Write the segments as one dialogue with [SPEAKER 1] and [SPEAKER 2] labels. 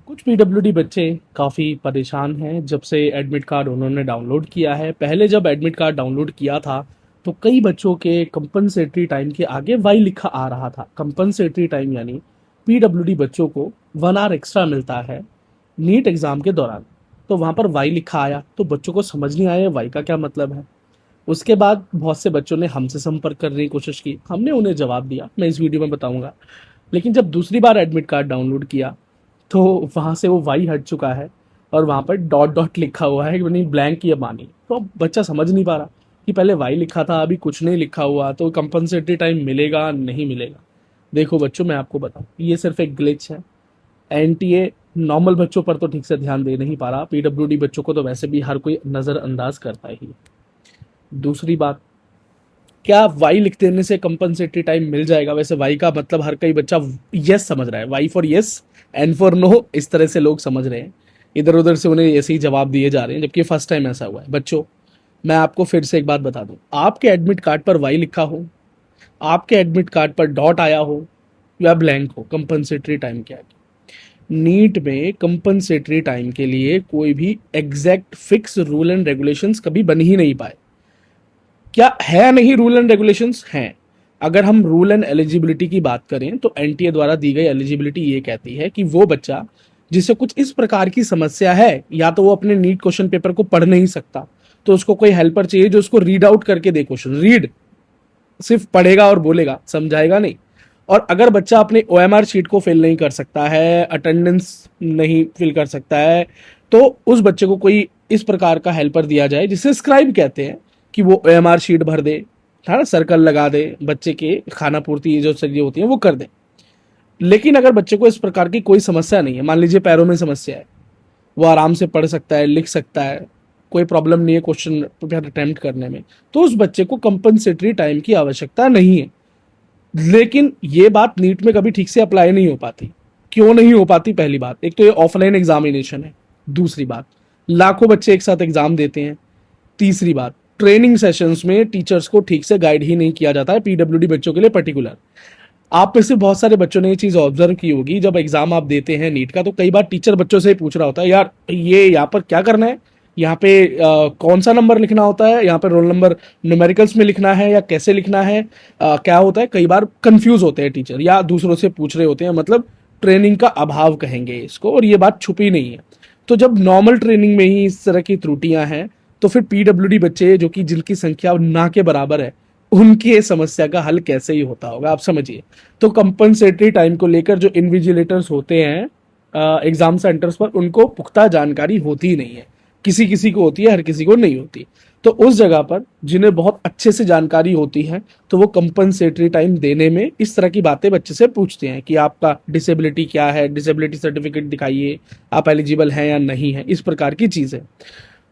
[SPEAKER 1] कुछ पीडब्ल्यूडी बच्चे काफ़ी परेशान हैं जब से एडमिट कार्ड उन्होंने डाउनलोड किया है। पहले जब एडमिट कार्ड डाउनलोड किया था तो कई बच्चों के कंपनसेटरी टाइम के आगे वाई लिखा आ रहा था। कंपनसेटरी टाइम यानी पीडब्ल्यूडी बच्चों को 1 आवर एक्स्ट्रा मिलता है नीट एग्ज़ाम के दौरान। तो वहाँ पर वाई लिखा आया तो बच्चों को समझ नहीं आया वाई का क्या मतलब है। उसके बाद बहुत से बच्चों ने हमसे संपर्क करने की कोशिश की, हमने उन्हें जवाब दिया, मैं इस वीडियो में बताऊंगा। लेकिन जब दूसरी बार एडमिट कार्ड डाउनलोड किया तो वहाँ से वो वाई हट चुका है और वहाँ पर डॉट डॉट लिखा हुआ है, यानी ब्लैंक या मानी। तो अब बच्चा समझ नहीं पा रहा कि पहले वाई लिखा था अभी कुछ नहीं लिखा हुआ, तो कंपनसेटरी टाइम मिलेगा नहीं मिलेगा। देखो बच्चों, मैं आपको बताऊं, ये सिर्फ एक ग्लिच है। एनटीए नॉर्मल बच्चों पर तो ठीक से ध्यान दे नहीं पा रहा, पीडब्ल्यूडी बच्चों को तो वैसे भी हर कोई नज़रअंदाज करता ही। दूसरी बात, क्या वाई लिख देने से कंपनसेटरी टाइम मिल जाएगा? वैसे वाई का मतलब हर कोई बच्चा यस समझ रहा है, Y for yes, N for no, इस तरह से लोग समझ रहे हैं। इधर उधर से उन्हें ऐसे ही जवाब दिए जा रहे हैं, जबकि फर्स्ट टाइम ऐसा हुआ है। बच्चों, मैं आपको फिर से एक बात बता दूं, आपके एडमिट कार्ड पर वाई लिखा हो, आपके एडमिट कार्ड पर डॉट आया हो या ब्लैंक हो कंपनसेटरी टाइम के आगे, नीट में कंपनसेटरी टाइम के लिए कोई भी exact fix rule and regulations कभी बन ही नहीं पाए। क्या है? नहीं, रूल एंड रेगुलेशंस हैं। अगर हम रूल एंड एलिजिबिलिटी की बात करें तो एनटीए द्वारा दी गई एलिजिबिलिटी ये कहती है कि वो बच्चा जिसे कुछ इस प्रकार की समस्या है, या तो वो अपने नीट क्वेश्चन पेपर को पढ़ नहीं सकता, तो उसको कोई हेल्पर चाहिए जो उसको रीड आउट करके दे क्वेश्चन। रीड सिर्फ पढ़ेगा और बोलेगा, समझाएगा नहीं। और अगर बच्चा अपने ओएमआर शीट को फिल नहीं कर सकता है, अटेंडेंस नहीं फिल कर सकता है, तो उस बच्चे को कोई इस प्रकार का हेल्पर दिया जाए जिसे स्क्राइब कहते हैं, कि वो ओएमआर शीट भर दे, है ना, सर्कल लगा दे, बच्चे के खाना पूर्ति जो चीजें होती हैं वो कर दे। लेकिन अगर बच्चे को इस प्रकार की कोई समस्या नहीं है, मान लीजिए पैरों में समस्या है, वो आराम से पढ़ सकता है, लिख सकता है, कोई प्रॉब्लम नहीं है क्वेश्चन पेपर अटेम्प्ट करने में, तो उस बच्चे को कंपनसेटरी टाइम की आवश्यकता नहीं है। लेकिन ये बात नीट में कभी ठीक से अप्लाई नहीं हो पाती। क्यों नहीं हो पाती? पहली बात, एक तो ये ऑफलाइन एग्जामिनेशन है। दूसरी बात, लाखों बच्चे एक साथ एग्जाम देते हैं। तीसरी बात, ट्रेनिंग सेशंस में टीचर्स को ठीक से गाइड ही नहीं किया जाता है पीडब्ल्यूडी बच्चों के लिए पर्टिकुलर। आप में से बहुत सारे बच्चों ने ये चीज ऑब्जर्व की होगी, जब एग्जाम आप देते हैं नीट का तो कई बार टीचर बच्चों से ही पूछ रहा होता है, यार ये यहाँ पर क्या करना है, यहाँ पे कौन सा नंबर लिखना होता है, यहाँ पे रोल नंबर न्यूमेरिकल्स में लिखना है या कैसे लिखना है, क्या होता है। कई बार कंफ्यूज होते हैं टीचर या दूसरों से पूछ रहे होते हैं, मतलब ट्रेनिंग का अभाव कहेंगे इसको, और ये बात छुपी नहीं है। तो जब नॉर्मल ट्रेनिंग में ही इस तरह की त्रुटियां हैं, तो फिर पीडब्ल्यूडी बच्चे जो कि जिनकी संख्या ना के बराबर है, उनकी समस्या का हल कैसे ही होता होगा, आप समझिए। तो कंपनसेटरी टाइम को लेकर जो इन्विजिलेटर्स होते हैं एग्जाम सेंटर्स पर, उनको पुख्ता जानकारी होती ही नहीं है। किसी किसी को होती है, हर किसी को नहीं होती। तो उस जगह पर जिन्हें बहुत अच्छे से जानकारी होती है, तो वो कंपनसेटरी टाइम देने में इस तरह की बातें बच्चे से पूछते हैं कि आपका डिसेबिलिटी क्या है, डिसेबिलिटी सर्टिफिकेट दिखाइए, आप एलिजिबल हैं या नहीं है, इस प्रकार की चीजें।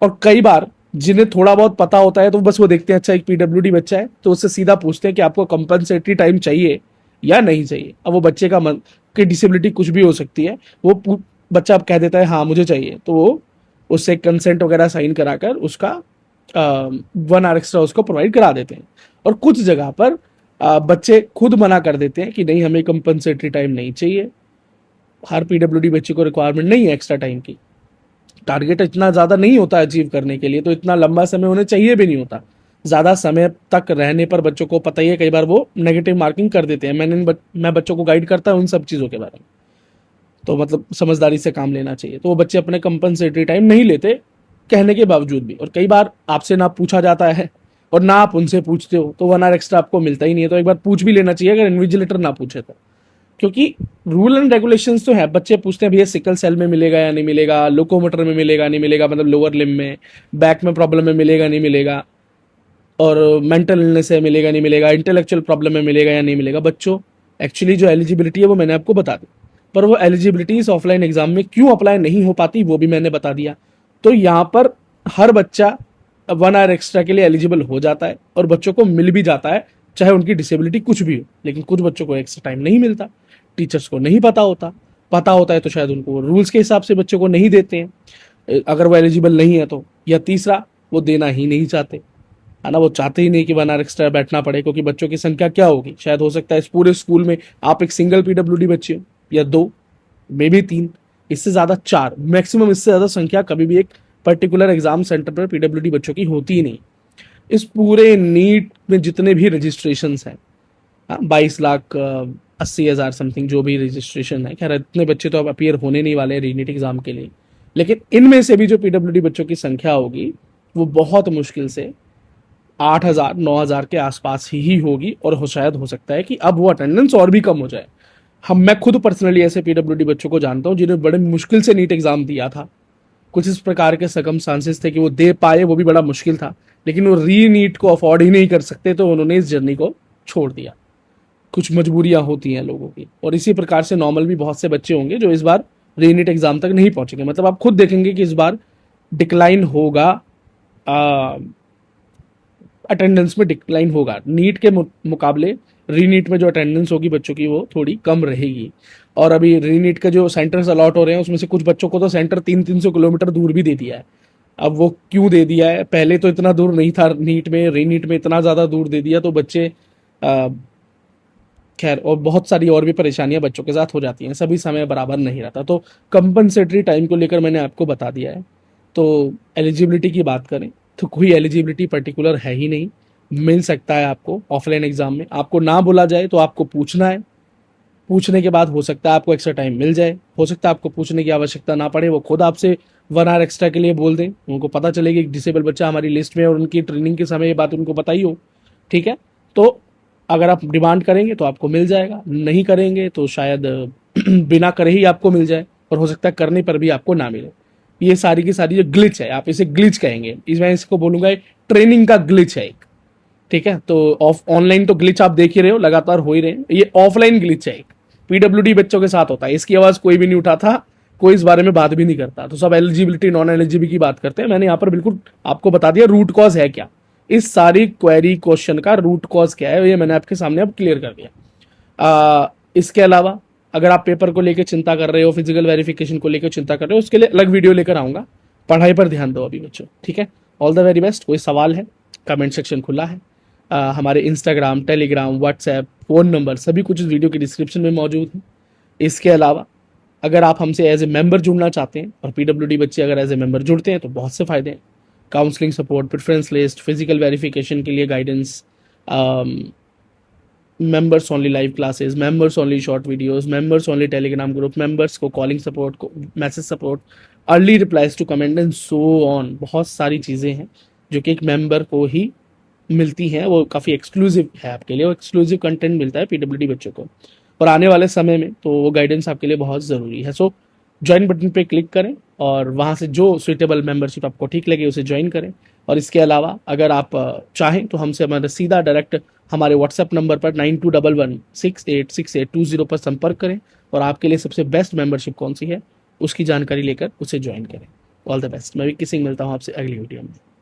[SPEAKER 1] और कई बार जिन्हें थोड़ा बहुत पता होता है तो बस वो देखते हैं, अच्छा एक पीडब्ल्यूडी बच्चा है, तो उससे सीधा पूछते हैं कि आपको कंपनसेटरी टाइम चाहिए या नहीं चाहिए। अब वो बच्चे का मन की डिसेबिलिटी कुछ भी हो सकती है, वो बच्चा अब कह देता है हाँ मुझे चाहिए, तो वो उससे कंसेंट वगैरह साइन कराकर उसका 1 आवर एक्स्ट्रा उसको प्रोवाइड करा देते हैं। और कुछ जगह पर बच्चे खुद मना कर देते हैं कि नहीं, हमें कंपनसेटरी टाइम नहीं चाहिए। हर पीडब्ल्यूडी बच्चे को रिक्वायरमेंट नहीं है एक्स्ट्रा टाइम की, टारगेट इतना ज़्यादा नहीं होता अचीव करने के लिए, तो इतना लंबा समय उन्हें चाहिए भी नहीं होता। ज़्यादा समय तक रहने पर बच्चों को पता ही है, कई बार वो नेगेटिव मार्किंग कर देते हैं। मैं बच्चों को गाइड करता हूँ उन सब चीज़ों के बारे में, तो मतलब समझदारी से काम लेना चाहिए। तो वो बच्चे अपने कंपनसेटरी टाइम नहीं लेते कहने के बावजूद भी। और कई बार आपसे ना पूछा जाता है और ना आप उनसे पूछते हो, तो 1 आवर एक्स्ट्रा आपको मिलता ही नहीं है। तो एक बार पूछ भी लेना चाहिए अगर इन्विजिलेटर ना पूछे तो, क्योंकि रूल एंड रेगुलेशंस तो है। बच्चे पूछते हैं भैया सिकल सेल में मिलेगा या नहीं मिलेगा, लोकोमोटर में मिलेगा नहीं मिलेगा, मतलब लोअर लिम्ब में, बैक में प्रॉब्लम में मिलेगा नहीं मिलेगा, और मेंटल इलनेस है मिलेगा नहीं मिलेगा, इंटेलेक्चुअल प्रॉब्लम में मिलेगा या नहीं मिलेगा। बच्चों, एक्चुअली जो एलिजिबिलिटी है वो मैंने आपको बता दी, पर वो एलिजिबिलिटी इस ऑफलाइन एग्जाम में क्यों अप्लाई नहीं हो पाती वो भी मैंने बता दिया। तो यहाँ पर हर बच्चा 1 आवर एक्स्ट्रा के लिए एलिजिबल हो जाता है और बच्चों को मिल भी जाता है, चाहे उनकी डिसेबिलिटी कुछ भी हो। लेकिन कुछ बच्चों को एक्स्ट्रा टाइम नहीं मिलता, टीचर्स को नहीं पता होता है तो शायद उनको रूल्स के हिसाब से बच्चों को नहीं देते हैं, अगर वो एलिजिबल नहीं है तो। या तीसरा, वो देना ही नहीं चाहते, है ना, वो चाहते ही नहीं कि 1 आवर एक्स्ट्रा बैठना पड़े, क्योंकि बच्चों की संख्या क्या होगी, शायद हो सकता है इस पूरे स्कूल में आप एक सिंगल पीडब्ल्यूडी बच्चे हो, या 2, मे बी 3, इससे ज़्यादा 4 मैक्सिमम, इससे ज़्यादा संख्या कभी भी एक पर्टिकुलर एग्जाम सेंटर पर पीडब्ल्यूडी बच्चों की होती ही नहीं। इस पूरे नीट में जितने भी रजिस्ट्रेशन हैं, 22,80,000 समथिंग जो भी रजिस्ट्रेशन है, खैर इतने बच्चे तो अब अपीयर होने नहीं वाले रीनीट एग्जाम के लिए, लेकिन इनमें से भी जो पीडब्ल्यूडी बच्चों की संख्या होगी वो बहुत मुश्किल से 8,000 9,000 के आसपास ही होगी, और शायद हो सकता है कि अब वो अटेंडेंस और भी कम हो जाए। मैं खुद पर्सनली ऐसे पीडब्ल्यूडी बच्चों को जानता हूँ जिन्होंने बड़े मुश्किल से नीट एग्जाम दिया था। कुछ इस प्रकार के सर्कमस्टांसेस थे कि वो दे पाए, वो भी बड़ा मुश्किल था, लेकिन वो री नीट को अफोर्ड ही नहीं कर सकते, तो उन्होंने इस जर्नी को छोड़ दिया। कुछ मजबूरियां होती हैं लोगों की, और इसी प्रकार से नॉर्मल भी बहुत से बच्चे होंगे जो इस बार री नीट एग्जाम तक नहीं पहुंचेंगे। मतलब आप खुद देखेंगे कि इस बार डिक्लाइन होगा, अटेंडेंस में डिक्लाइन होगा। नीट के मुकाबले री नीट में जो अटेंडेंस होगी बच्चों की वो थोड़ी कम रहेगी। और अभी री नीट के जो सेंटर्स अलॉट हो रहे हैं उसमें से कुछ बच्चों को तो सेंटर 300-300 किलोमीटर दूर भी दे दिया है। अब वो क्यों दे दिया है, पहले तो इतना दूर नहीं था नीट में, री नीट में इतना ज़्यादा दूर दे दिया, तो बच्चे खैर, और बहुत सारी और भी परेशानियां बच्चों के साथ हो जाती हैं, सभी समय बराबर नहीं रहता। तो कंपनसेटरी टाइम को लेकर मैंने आपको बता दिया है। तो एलिजिबिलिटी की बात करें तो कोई एलिजिबिलिटी पर्टिकुलर है ही नहीं, मिल सकता है आपको ऑफलाइन एग्जाम में। आपको ना बोला जाए तो आपको पूछना है, पूछने के बाद हो सकता है आपको एक्स्ट्रा टाइम मिल जाए, हो सकता है आपको पूछने की आवश्यकता ना पड़े, वो खुद आपसे 1 आवर एक्स्ट्रा के लिए बोल दें, उनको पता चलेगा कि डिसेबल बच्चा हमारी लिस्ट में, और उनकी ट्रेनिंग के समय ये बात उनको पता ही हो। ठीक है, तो अगर आप डिमांड करेंगे तो आपको मिल जाएगा, नहीं करेंगे तो शायद बिना करे ही आपको मिल जाए, और हो सकता है करने पर भी आपको ना मिले। ये सारी की सारी जो ग्लिच है, आप इसे ग्लिच कहेंगे, मैं इसको बोलूंगा ट्रेनिंग का ग्लिच है एक। ठीक है, तो ऑनलाइन तो ग्लिच आप देख ही रहे हो, लगातार हो ही रहे हैं, ये ऑफलाइन ग्लिच है एक, पीडब्ल्यूडी बच्चों के साथ होता है। इसकी आवाज कोई भी नहीं उठाता, कोई इस बारे में बात भी नहीं करता, तो सब एलिजिबिलिटी नॉन एलिजिबिलिटी की बात करते हैं। मैंने यहाँ पर बिल्कुल आपको बता दिया रूट कॉज है क्या, इस सारी क्वेरी क्वेश्चन का रूट कॉज क्या है, ये मैंने आपके सामने अब क्लियर कर दिया। इसके अलावा अगर आप पेपर को लेकर चिंता कर रहे हो, फिजिकल वेरिफिकेशन को लेकर चिंता कर रहे हो, उसके लिए अलग वीडियो लेकर आऊंगा। पढ़ाई पर ध्यान दो अभी बच्चों, ठीक है। All the very best. कोई सवाल है, कमेंट सेक्शन खुला है। हमारे Instagram, Telegram, WhatsApp, phone number सभी कुछ इस वीडियो के डिस्क्रिप्शन में मौजूद है। इसके अलावा अगर आप हमसे एज ए मेंबर जुड़ना चाहते हैं, और पीडब्ल्यूडी बच्चे अगर एज ए मेंबर जुड़ते हैं तो बहुत से फायदे हैं। Counselling support, preference list, physical verification के लिए guidance, members only live classes, members only short videos, members only Telegram group, members को कॉलिंग सपोर्ट, को message support, early replies to comment and so on. बहुत सारी चीज़ें हैं जो कि एक मेंबर को ही मिलती हैं, वो काफ़ी एक्सक्लूसिव है आपके लिए, वो एक्सक्लूसिव कंटेंट मिलता है पीडब्ल्यूडी बच्चों को, और आने वाले समय में तो वो गाइडेंस आपके लिए बहुत ज़रूरी है। सो ज्वाइन बटन पे क्लिक करें और वहाँ से जो सुइटेबल मेंबरशिप आपको ठीक लगे उसे ज्वाइन करें। और इसके अलावा अगर आप चाहें तो हमसे हमारा सीधा डायरेक्ट हमारे व्हाट्सएप नंबर पर 9211686820 पर संपर्क करें, और आपके लिए सबसे बेस्ट मेंबरशिप कौन सी है उसकी जानकारी लेकर उसे ज्वाइन करें। All the best. मैं भी किसिंग मिलता हूँ आपसे अगली वीडियो में।